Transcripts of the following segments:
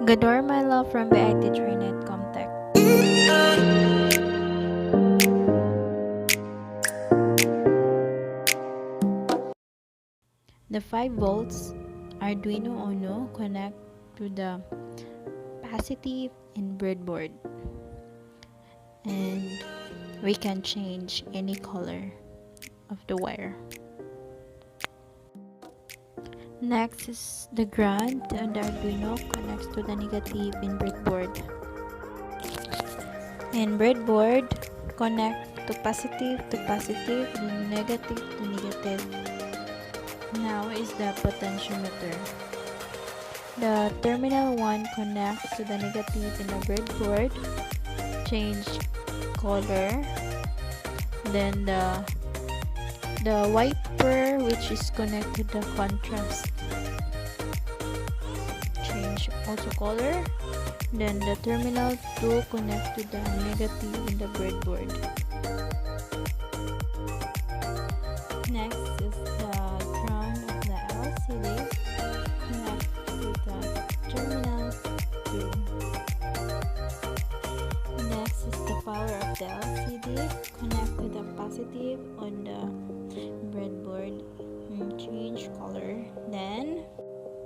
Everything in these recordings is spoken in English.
Gador, Myla from BIT Trinet Comtech. The 5 volts Arduino Uno connect to the positive in breadboard, and we can change any color of the wire. Next is the ground, and the Arduino connects to the negative in breadboard. In breadboard, connect to positive, then negative to negative. Now is the potentiometer. The terminal 1 connects to the negative in the breadboard, change color, then the wiper which is connected to the contrast, change also color, then the terminal 2 connect to the negative in the breadboard. Next is the ground of the LCD, connect to the terminal 2. Next is the power of the LCD, connect to the positive on the breadboard and change color. Then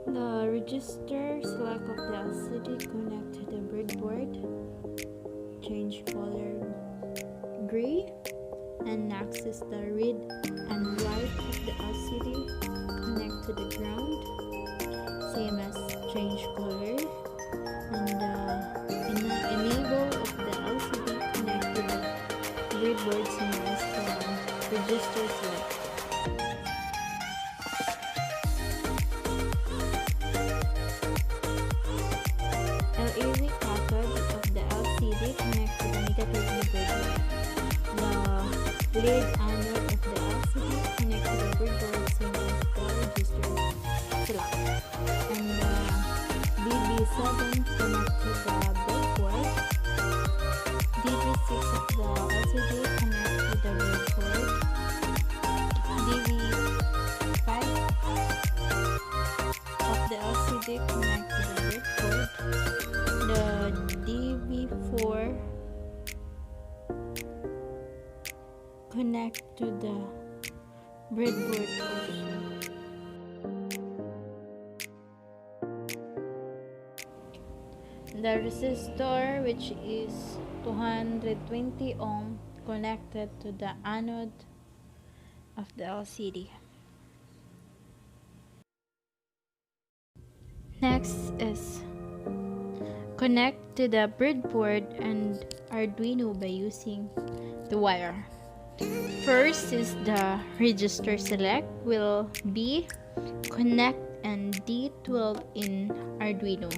the register select of the LCD, connect to the breadboard, change color gray. And next is the read and write of the LCD, connect to the ground, same as change color. And the enable of the LCD, connect to the breadboard, same as the register select. LED cathode of the LCD, connect to the negative in the breadboard. The lead anode of the LCD, connect to the breadboard, same as the register select. And the DB7 connect to the breadboard. DB6 of the LCD connect to the breadboard. DB5 of the LCD connect to the breadboard. The DB4 connect to the breadboard also. The resistor, which is 220 ohm, connected to the anode of the LCD. Next is connect to the breadboard and Arduino by using the wire. First is the register select will be connect and D12 in Arduino.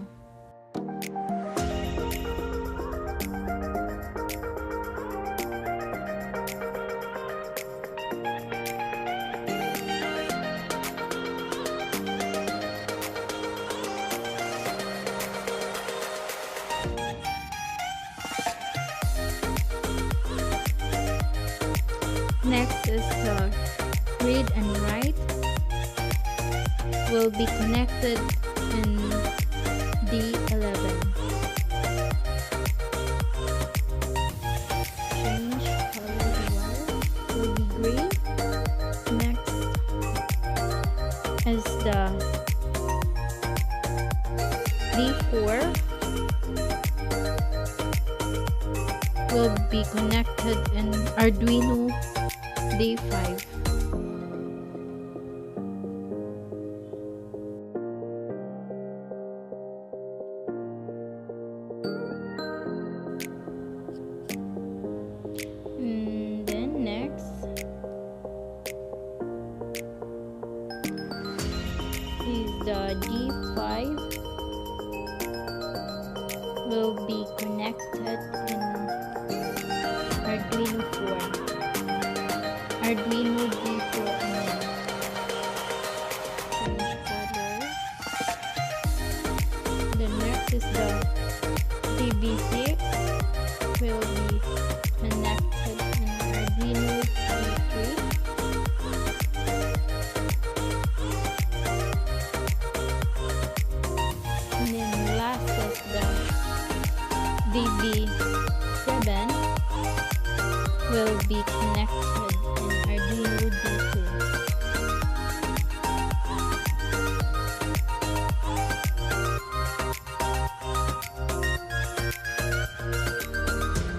Next is the read and write will be connected in D11. Change color of the wire will be green. Next is the D4 will be connected in Arduino D5. And then next is the D5 will be connected in Arduino 4. Arduino USB 7 will be connected in Arduino D2.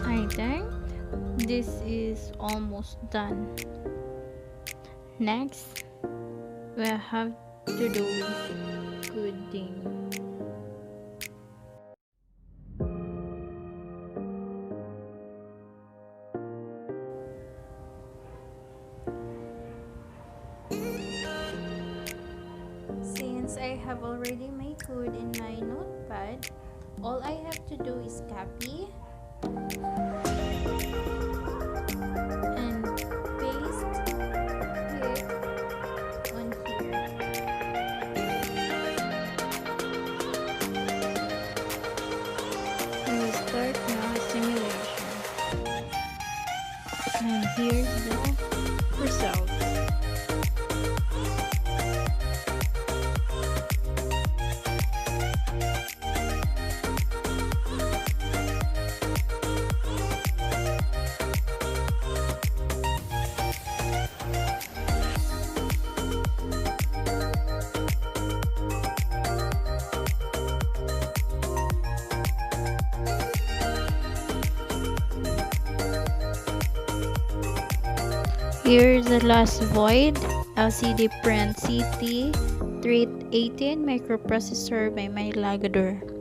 I think this is almost done. Next, we have to do is coding. Since I have already my code in my notepad, all I have to do is copy and paste it on here. We will start now simulation. And here's the result. Here's the last void, LCD print CT 318 microprocessor by Myla Gador.